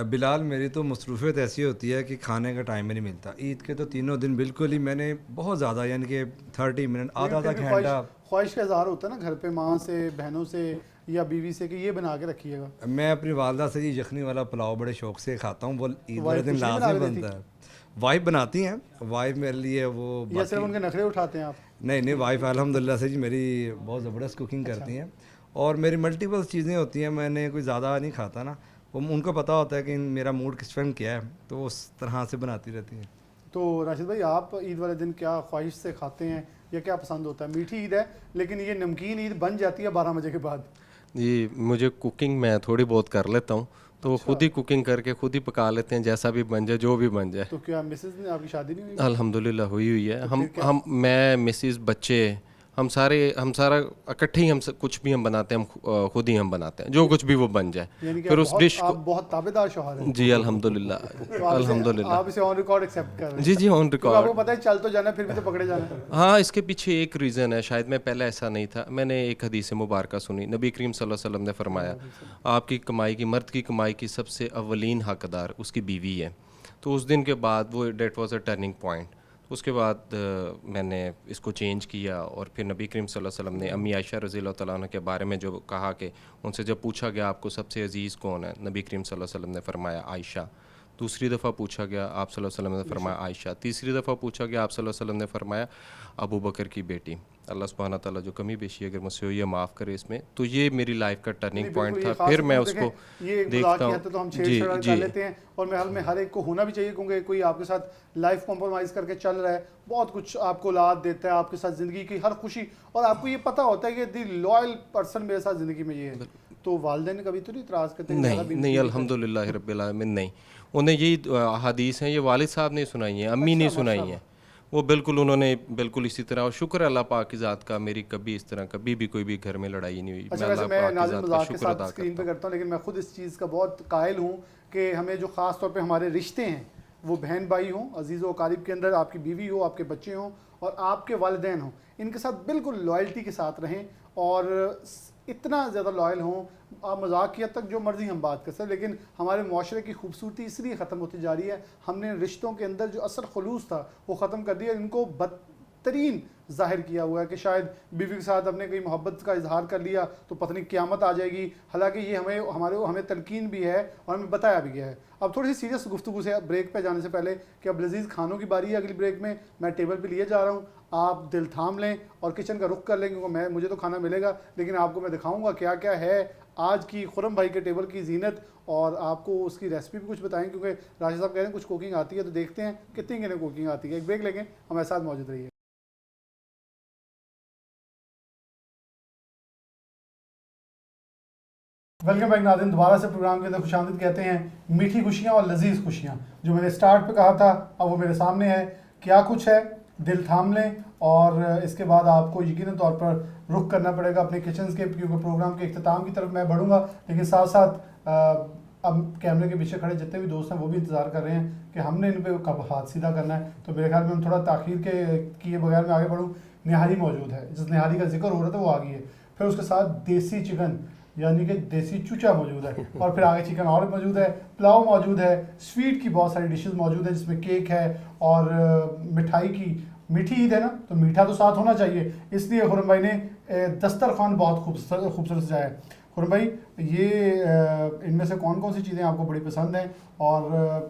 बिलाल, मेरी तो मसरूफियत ऐसी होती है कि खाने का टाइम ही नहीं मिलता। ईद के तो तीनों दिन बिल्कुल ही मैंने बहुत ज़्यादा, यानी कि 30 मिनट, आधा घंटा ख्वाहिश का इजहार होता है ना घर पे माँ से, बहनों से या बीवी से कि ये बना के रखिएगा। मैं अपनी वालदा से ये यखनी वाला पुलाव बड़े शौक से खाता हूँ, वो ईद वाले दिन लाजमी बनता है। वाइफ बनाती हैं, वाइफ मेरे लिए वो, या सिर्फ उनके नखरे उठाते हैं आप? नहीं, वाइफ अल्हम्दुलिल्लाह से जी मेरी बहुत ज़बरदस्त कुकिंग करती हैं, और मेरी मल्टीपल चीज़ें होती हैं, मैंने कोई ज़्यादा नहीं खाता ना, वो उनको पता होता है कि मेरा मूड किस टाइम क्या है, तो वो उस तरह से बनाती रहती हैं। तो राशिद भाई, आप ईद वाले दिन क्या ख्वाहिश से खाते हैं या क्या पसंद होता है? मीठी ईद है लेकिन ये नमकीन ईद बन जाती है 12 बजे के बाद। जी, मुझे कुकिंग मैं थोड़ी बहुत कर लेता हूँ, तो वो खुद ही कुकिंग करके खुद ही पका लेते हैं, जैसा भी बन जाए, जो भी बन जाए। तो क्या मिसेस ने, आपकी शादी नहीं हुई? अल्हम्दुलिल्लाह हुई है। हम मैं, मिसेस, बच्चे, हम सारा इकट्ठे ही, कुछ भी हम बनाते हैं, हम खुद ही हम बनाते हैं, जो कुछ भी वो बन जाए। फिर उस डिश को, आप बहुत ताबेदार शौहर हैं। जी अल्हम्दुलिल्लाह, अल्हम्दुलिल्लाह। आप इसे ऑन रिकॉर्ड एक्सेप्ट कर रहे हैं? जी ऑन रिकॉर्ड। आपको पता है चल तो जाना, फिर भी तो पकड़े जाना। हाँ, इसके पीछे एक रीज़न है, शायद मैं पहले ऐसा नहीं था। मैंने एक हदीस मुबारक सुनी, नबी करीम सल्लल्लाहु अलैहि वसल्लम ने फरमाया, आपकी कमाई की, मर्द की कमाई की सबसे अव्वलीन हकदार उसकी बीवी है। तो उस दिन के बाद वो, date was a turning point. उसके बाद मैंने इसको चेंज किया, और फिर नबी करीम सल्लल्लाहु अलैहि वसल्लम ने अम्मी आयशा रज़ियल्लाहु तआला अन्हा के बारे में जो कहा कि उनसे जब पूछा गया आपको सबसे अजीज़ कौन है, नबी करीम सल्लल्लाहु अलैहि वसल्लम ने फरमाया आयशा। दूसरी दफ़ा पूछा गया, आप सल्लल्लाहु अलैहि वसल्लम ने फरमाया आयशा। तीसरी दफ़ा पूछा गया, आप सल्लल्लाहु अलैहि वसल्लम ने फरमाया अबू बकर की बेटी। अल्लाह सुब्हानहू ताला जो कमी बेशी अगर मुझसे हुई है माफ़ करे इसमें। तो ये मेरी लाइफ का टर्निंग पॉइंट था। फिर मैं उसको देखता हूँ, तो हम छेड़छाड़ कर लेते हैं, और महल में हर एक को होना भी चाहिए, क्योंकि कोई आपके साथ लाइफ कॉम्प्रोमाइज़ करके चल रहा है, बहुत कुछ आपको औलाद देता है, आपके साथ ज़िंदगी की हर खुशी, और आपको ये पता होता है कि दी लॉयल पर्सन मेरे साथ ज़िंदगी में ये है। तो वालिदैन कभी तो नहीं इतराज़ करते? नहीं अल्हम्दुलिल्लाह रब्बिल आलमीन, नहीं। उन्हें यही हदीस हैं, ये वालिद साहब ने सुनाई हैं, अम्मी ने सुनाई हैं, वो बिल्कुल उन्होंने बिल्कुल इसी तरह। और शुक्र अल्लाह पाक की ज़ात का, मेरी कभी इस तरह कभी भी कोई भी घर में लड़ाई नहीं हुई। अच्छा, वैसे मैं नाज़िम मज़ाक के साथ स्क्रीन पे करता हूँ, लेकिन मैं खुद इस चीज़ का बहुत कायल हूँ कि हमें जो ख़ास तौर पे हमारे रिश्ते हैं, वो बहन भाई हों, अजीज़ व अकारीब के अंदर आपकी बीवी हो, आपके बच्चे हों और आपके वालिदैन हों, इनके साथ बिल्कुल लॉयल्टी के साथ रहें, और इतना ज़्यादा लॉयल हों। आप मजाक की हद तक जो मर्ज़ी हम बात कर सकते, लेकिन हमारे माशरे की खूबसूरती इसलिए ख़त्म होती जा रही है, हमने रिश्तों के अंदर जो असर खलूस था वो ख़त्म कर दिया, इनको बदतरीन ज़ाहिर किया हुआ है कि शायद बीवी के साथ अपने कहीं मोहब्बत का इजहार कर लिया तो पता नहीं क़यामत आ जाएगी। हालांकि ये हमें तलकीन भी है और हमें बताया भी गया है। अब थोड़ी सी सीरियस गुफ्तगू से ब्रेक पे जाने से पहले कि अब लजीज़ खानों की बारी है, अगली ब्रेक में मैं टेबल पे लिए जा रहा हूँ, आप दिल थाम लें और किचन का रुख कर लें, क्योंकि मुझे तो खाना मिलेगा, लेकिन आपको मैं दिखाऊँगा क्या क्या है आज की खुरम भाई के टेबल की जीनत, और आपको उसकी रेसिपी भी कुछ बताएं, क्योंकि राशिद साहब कह रहे हैं कुछ कुकिंग आती है, तो देखते हैं कितनी किन्हें कुकिंग आती है। एक ब्रेक लेंगे, हमारे साथ मौजूद रहिए। वेलकम बैक नाज़रीन, दोबारा से प्रोग्राम के अंदर खुशामदीद कहते हैं। मीठी खुशियाँ और लजीज खुशियाँ, जो मैंने स्टार्ट पे कहा था अब वो मेरे सामने है। क्या कुछ है, दिल थाम लें, और इसके बाद आपको यकीनन तौर पर रुख करना पड़ेगा अपने किचन के, क्योंकि प्रोग्राम के इख्तिताम की तरफ मैं बढ़ूँगा, लेकिन साथ साथ अब कैमरे के पीछे खड़े जितने भी दोस्त हैं वो भी इंतज़ार कर रहे हैं कि हमने इन पर कब हाथ सीधा करना है। तो मेरे ख्याल में हम थोड़ा ताख़ीर के किए बगैर मैं आगे बढ़ूँ। निहारी मौजूद है, जिस निहारी का जिक्र हो रहा था वो आ गई है। फिर उसके साथ देसी चिकन यानी कि देसी चूचा मौजूद है, और फिर आगे चिकन और मौजूद है, पुलाव मौजूद है, स्वीट की बहुत सारी डिशेस मौजूद है जिसमें केक है और मिठाई की मीठी ईद है ना, तो मीठा तो साथ होना चाहिए, इसलिए खुरम भाई ने दस्तरखान बहुत खूबसूरत सजाया है। खुरम भाई, ये इनमें से कौन कौन सी चीज़ें आपको बड़ी पसंद हैं और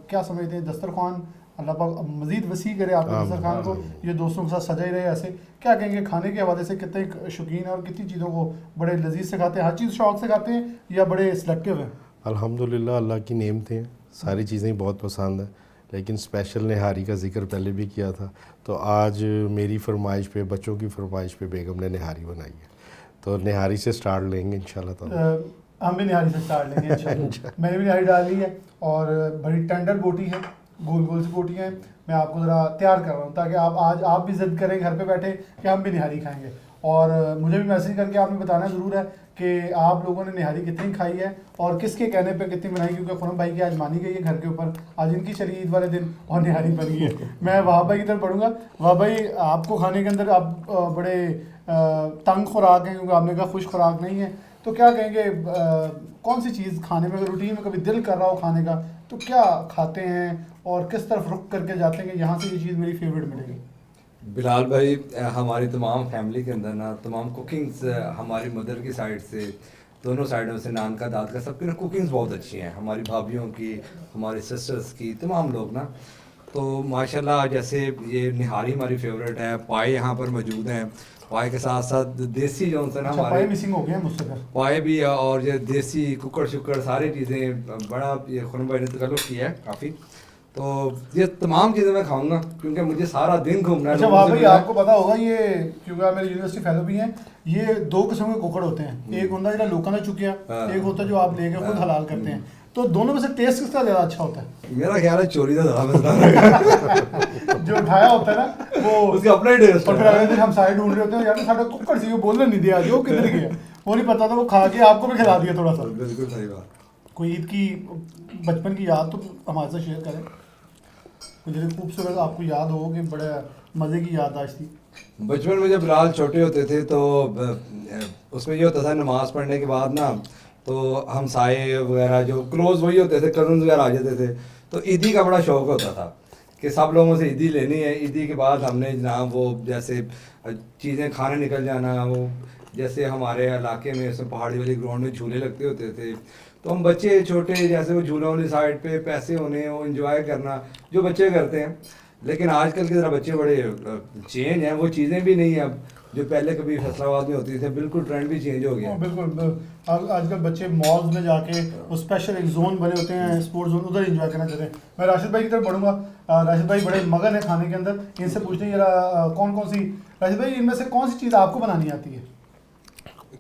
क्या समझते हैं दस्तरखान अल्लाह पाक मज़ीद वसी करे आपके दस्तरखान को, ये दोस्तों के साथ सजा ही रहे ऐसे, क्या कहेंगे खाने के हवाले से, कितने शौकीन हैं और कितनी चीज़ों को बड़े लजीज से खाते हैं, हर चीज़ शौक से खाते हैं या बड़े सिलेक्टिव हैं? अल्हम्दुलिल्लाह अल्लाह की नेमतें हैं, सारी चीज़ें बहुत पसंद है, लेकिन स्पेशल निहारी का जिक्र पहले भी किया था, तो आज मेरी फरमाइश पे, बच्चों की फरमाइश पे बेगम ने निहारी बनाई है, तो निहारी से स्टार्ट लेंगे इंशाल्लाह ताला। हम भी निहारी से स्टार्ट लेंगे इंशाल्लाह। मैंने भी निहारी डाल ली है और बड़ी टेंडर बोटी है, गोल गोल सी बोटियाँ हैं, मैं आपको ज़रा तैयार कर रहा हूँ ताकि आज आप भी ज़िद करें घर पे बैठे कि हम भी निहारी खाएंगे, और मुझे भी मैसेज करके आपने बताना ज़रूर है कि आप लोगों ने निहारी कितनी खाई है और किसके कहने पे कितनी बनाई, क्योंकि खुरम भाई की आज मानी गई है घर के ऊपर, आज इनकी चली ईद वाले दिन और निहारी बन गई है। मैं वहाब भाई की तरफ बढ़ूँगा। वहाब भाई, आपको खाने के अंदर आप बड़े तंग खुराक हैं, क्योंकि आपने कहा खुश खुराक नहीं है, तो क्या कहेंगे कौन सी चीज़ खाने में, अगर रूटीन में कभी दिल कर रहा हो खाने का तो क्या खाते हैं और किस तरफ रुख करके जाते हैं कि यहाँ से ये चीज़ मेरी फेवरेट मिलेगी? बिलाल भाई, हमारी तमाम फैमिली के अंदर ना तमाम कुकिंग्स हमारी मदर की साइड से, दोनों साइडों से, नान का दाद का, सबकी ना कुकिंग्स बहुत अच्छी हैं, हमारी भाभीयों की, हमारी सिस्टर्स की, तमाम लोग ना, तो माशाल्लाह जैसे ये निहारी हमारी फेवरेट है, पाए यहाँ पर मौजूद हैं, पाए के साथ साथ देसी जो है ना हमारे मिसिंग हो गए हैं मुझसे, पाए भी है, और ये देसी कुकर शुकर सारी चीज़ें, बड़ा ये खुरम भाई ने तकल्लुफ़ किया है काफ़ी, तो ये तमाम चीज़ें मैं खाऊंगा क्योंकि मुझे सारा दिन घूमना है। अच्छा वहाँ भाई, आपको पता होगा ये, क्योंकि आप मेरे यूनिवर्सिटी फेलो भी हैं, ये दो किस्म के कुकर होते हैं, एक होता है जो लोगों ने चुकिया, एक होता है जो आप लेके खुद हलाल करते हैं, तो दोनों में से टेस्ट किसका ज़्यादा अच्छा होता है? मेरा ख्याल है चोरी का ज़्यादा जो उठाया होता है ना वो उसका अपना ही टेस्ट और फिर अगले दिन हम सारे ढूंढ रहे होते हैं, यार साਡਾ कुकर सी, वो बोलने नहीं दिया, जो किधर गया वो नहीं पता था, वो खा के आपको भी खिला दिया थोड़ा सा। बिल्कुल सही बात। कोई ईद की बचपन की याद तो हमारे साथ शेयर करें, मुझे खूबसूरत आपको याद हो कि बड़े मज़े की याददाश्त थी। बचपन में जब बिलाल छोटे होते थे तो उसमें ये होता था नमाज़ पढ़ने के बाद ना, तो हमसाए वगैरह जो क्लोज वही होते थे, कज़न्स वगैरह आ जाते थे, तो ईदी का बड़ा शौक़ होता था कि सब लोगों से ईदी लेनी है। ईदी के बाद हमने जनाब वो जैसे चीज़ें खाने निकल जाना, वो जैसे हमारे इलाके में उसमें पहाड़ी वाली ग्राउंड में झूले लगते होते थे, तो हम बच्चे छोटे जैसे वो झूलों वाली साइड पे पैसे होने, वो एंजॉय करना जो बच्चे करते हैं। लेकिन आजकल के ज़रा बच्चे बड़े चेंज हैं, वो चीज़ें भी नहीं है अब जो पहले कभी फैसलाबाद में होती थी, बिल्कुल ट्रेंड भी चेंज हो गया। बिल्कुल, आजकल बच्चे मॉल्स में जाके वो स्पेशल एक जोन बने होते हैं, स्पोर्ट्स जोन, उधर एंजॉय करना चाहते हैं। मैं राशिद भाई की तरफ बढ़ूंगा। राशिद भाई बड़े मगन है खाने के अंदर, इनसे पूछते हैं जरा कौन कौन सी, राशिद भाई इनमें से कौन सी चीज़ आपको बनानी आती है?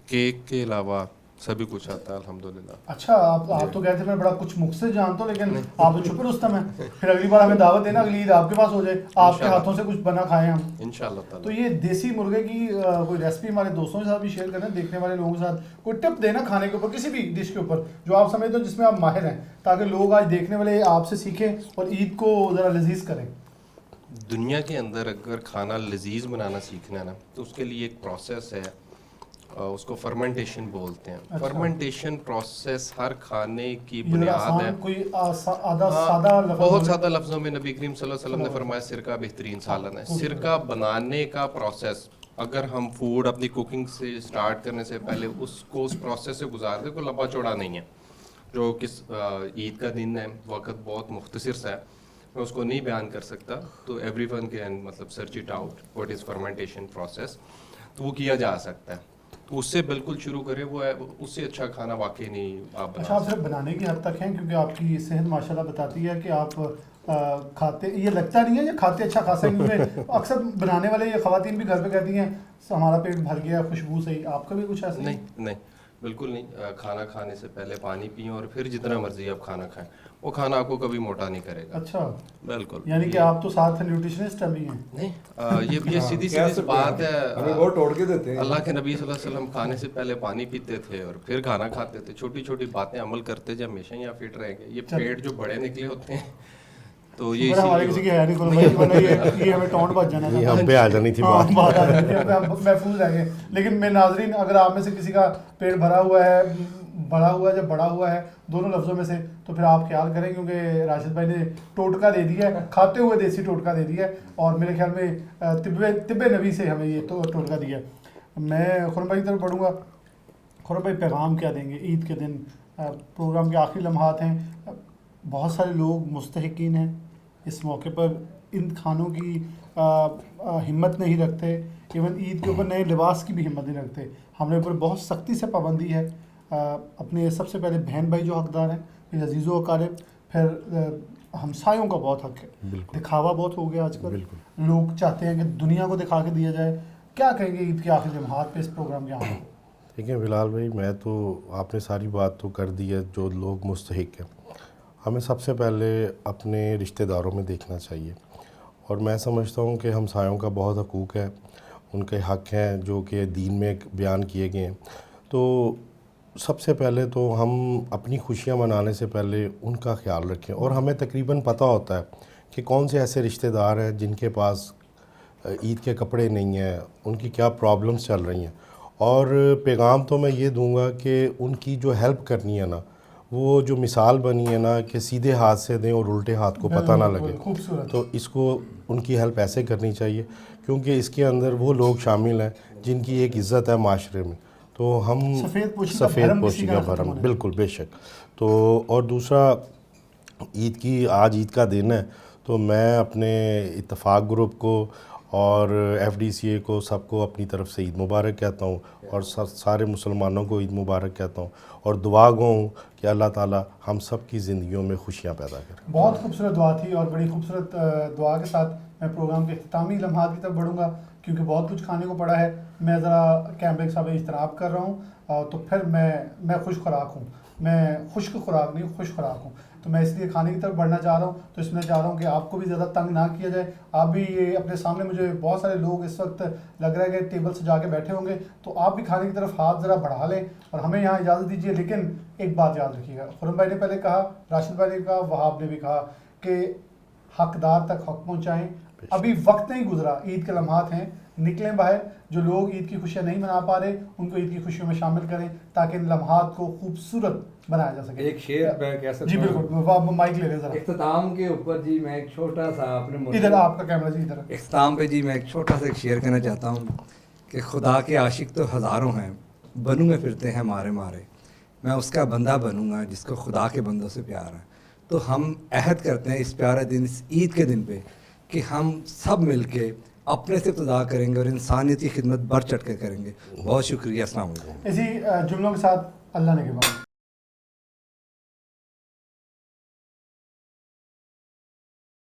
केक के अलावा सभी कुछ आता है अल्हम्दुलिल्लाह। अच्छा, आप तो कहते मैं बड़ा कुछ मुख्तलिफ जानता हूँ, लेकिन आप तो छुपे रुस्तम है। फिर अगली बार हमें दावत देना, अगली ईद आपके पास हो जाए, आपके हाथों से कुछ बना खाएं हम इंशाल्लाह ताला। तो ये देसी मुर्गे की कोई रेसिपी हमारे दोस्तों के साथ भी शेयर करें, देखने वाले लोगों के साथ कोई टिप देना खाने के ऊपर, किसी भी डिश के ऊपर जो आप समझते हो जिसमें आप माहिर हैं, ताकि लोग आज देखने वाले आपसे सीखें और ईद को ज़रा लजीज करें। दुनिया के अंदर अगर खाना लजीज बनाना सीखना है ना, तो उसके लिए एक प्रोसेस है, उसको फर्मेंटेशन बोलते हैं। अच्छा। फर्मेंटेशन प्रोसेस हर खाने की ये बुनियाद है। कोई सादा लफ्ज़ बहुत सादा लफ्ज़ों में नबी करीम सल्लल्लाहु अलैहि वसल्लम ने फरमाया सिरका बेहतरीन सालन है। सिरका बनाने का प्रोसेस, अगर हम फूड अपनी कुकिंग से स्टार्ट करने से पहले उसको उस प्रोसेस से गुजारते, कोई लंबा चौड़ा नहीं है। जो किस ईद का दिन है, वक्त बहुत मुख्तसर सा है, मैं उसको नहीं बयान कर सकता, तो एवरीवन कैन मतलब search it out what is fermentation process, तो वो किया जा सकता है। तो उससे बिल्कुल शुरू करें, वो है उससे अच्छा खाना वाकई नहीं आप बना। अच्छा, आप सिर्फ बनाने की हद तक हैं, क्योंकि आपकी सेहत माशाल्लाह बताती है कि आप खाते, ये लगता नहीं है ये खाते अच्छा खासा है, क्योंकि अक्सर बनाने वाले ये ख़वातीन भी घर पे कहती हैं हमारा पेट भर गया खुशबू से ही, आपका भी कुछ ऐसा? नहीं बिल्कुल नहीं। खाना खाने से पहले पानी पिए और फिर जितना मर्जी आप खाना खाएं, वो खाना आपको कभी मोटा नहीं करेगा। अच्छा, बिल्कुल। यानी कि आप तो साथ न्यूट्रिशनिस्ट भी हैं? नहीं, ये सीधी सी बात है। हमें बहुत तोड़ के देते हैं। अल्लाह के नबी सल्लल्लाहु अलैहि वसल्लम खाने से पहले पानी पीते थे और फिर खाना खाते थे। छोटी छोटी बातें अमल करते जो हमेशा यहाँ फिट रहेंगे। ये पेट जो बड़े निकले होते हैं, तो ये हमारे किसी की है नहीं, ये हमें टोंट बच जाना ये हम पे आ जानी थी बात। महफूज रह गए। लेकिन मैं नाजरीन, अगर आप में से किसी का पेट भरा हुआ है, बड़ा हुआ है या बड़ा हुआ है, दोनों लफ्ज़ों में से तो फिर आप ख्याल करें, क्योंकि राशिद भाई ने टोटका दे दिया है, खाते हुए देसी टोटका दे दिया है, और मेरे ख्याल में तिब्बे नबी से हमें ये तो टोटका दिया है। मैं खुरम भाई की तरफ बढ़ूँगा। खुरम भाई, पैगाम क्या देंगे ईद के दिन? प्रोग्राम के आखिरी लम्हात हैं, बहुत सारे लोग मुस्तहिकीन हैं इस मौके पर, इन खानों की हिम्मत नहीं रखते, इवन ईद के ऊपर नए लिबास की भी हिम्मत नहीं रखते। हमारे ऊपर बहुत सख्ती से पाबंदी है। अपने सबसे पहले बहन भाई जो हकदार हैं, फिर अजीज़ों अकारिब, फिर हमसायों का बहुत हक है। दिखावा बहुत हो गया आजकल, लोग चाहते हैं कि दुनिया को दिखा के दिया जाए। क्या कहेंगे ईद के आखिरी लम्हात पे इस प्रोग्राम के आगे? ठीक है बिलाल भाई, मैं तो आपने सारी बात तो कर दी है। जो लोग मुस्तहिक हैं, हमें सबसे पहले अपने रिश्तेदारों में देखना चाहिए, और मैं समझता हूँ कि हमसायों का बहुत हकूक़ है, उनके हक़ हैं जो कि दीन में बयान किए गए हैं। तो सबसे पहले तो हम अपनी खुशियाँ मनाने से पहले उनका ख्याल रखें, और हमें तकरीबन पता होता है कि कौन से ऐसे रिश्तेदार हैं जिनके पास ईद के कपड़े नहीं हैं, उनकी क्या प्रॉब्लम्स चल रही हैं। और पैगाम तो मैं ये दूंगा कि उनकी जो हेल्प करनी है ना, वो जो मिसाल बनी है ना कि सीधे हाथ से दें और उल्टे हाथ को पता ना लगे, तो इसको उनकी हेल्प ऐसे करनी चाहिए, क्योंकि इसके अंदर वो लोग शामिल हैं जिनकी एक इज़्ज़त है माशरे में। तो हम सफ़ेद पोशी का भरम, बिल्कुल बेशक। तो और दूसरा, आज ईद का दिन है, तो मैं अपने इत्तफ़ाक़ ग्रुप को और FDCA को सबको अपनी तरफ से ईद मुबारक कहता हूँ, और सारे मुसलमानों को ईद मुबारक कहता हूँ, और दुआ गो हूँ कि अल्लाह ताला हम सब की ज़िंदगियों में खुशियाँ पैदा करें। बहुत खूबसूरत दुआ थी, और बड़ी खूबसूरत दुआ के साथ मैं प्रोग्राम के इख्तितामी लम्हात की तरफ बढ़ूँगा, क्योंकि बहुत कुछ खाने को पड़ा है। मैं ज़रा कैमरे के साथ इज्तनाब कर रहा हूँ, तो फिर मैं खुश खुराक हूँ, मैं खुश्क खुराक नहीं, खुश खुराक हूँ। तो मैं इसलिए खाने की तरफ बढ़ना चाह रहा हूँ। तो इसमें चाह रहा हूँ कि आपको भी ज़्यादा तंग ना किया जाए। आप भी ये अपने सामने, मुझे बहुत सारे लोग इस वक्त लग रहा है कि टेबल से जाके बैठे होंगे, तो आप भी खाने की तरफ हाथ ज़रा बढ़ा लें और हमें यहाँ इजाज़त दीजिए। लेकिन एक बात याद रखिएगा, खुरम भाई ने पहले कहा, राशिद भाई ने कहा, वहाब ने भी कहा कि हकदार तक हक पहुँचाएँ। अभी वक्त नहीं गुजरा, ईद के लम्हात हैं, निकलें बाहर। जो लोग ईद की खुशियाँ नहीं मना पा रहे, उनको ईद की खुशियों में शामिल करें, ताकि इन लम्हात को खूबसूरत बनाया जा सके। एक शेर मैं कह सकता हूँ? जी बिल्कुल, माइक ले लें ज़रा। इख्तिताम के ऊपर जी मैं एक छोटा सा, आपने इधर आपका कैमरा जी, इधर। इख्तिताम पे जी मैं एक छोटा सा एक शेर कहना चाहता हूँ कि खुदा के आशिक तो हज़ारों हैं, बनू में फिरते हैं मारे मारे, मैं उसका बंदा बनूंगा जिसको खुदा के बंदों से प्यार है। तो हम अहद करते हैं इस प्यारे दिन, इस ईद के दिन पे, कि हम सब मिल के अपने से इब्तिदा करेंगे और इंसानियत की खिदमत बढ़ चढ़ कर करेंगे। बहुत शुक्रिया। अस्सलाम वालेकुम। इसी जुमलों के साथ अल्लाह ने के बाद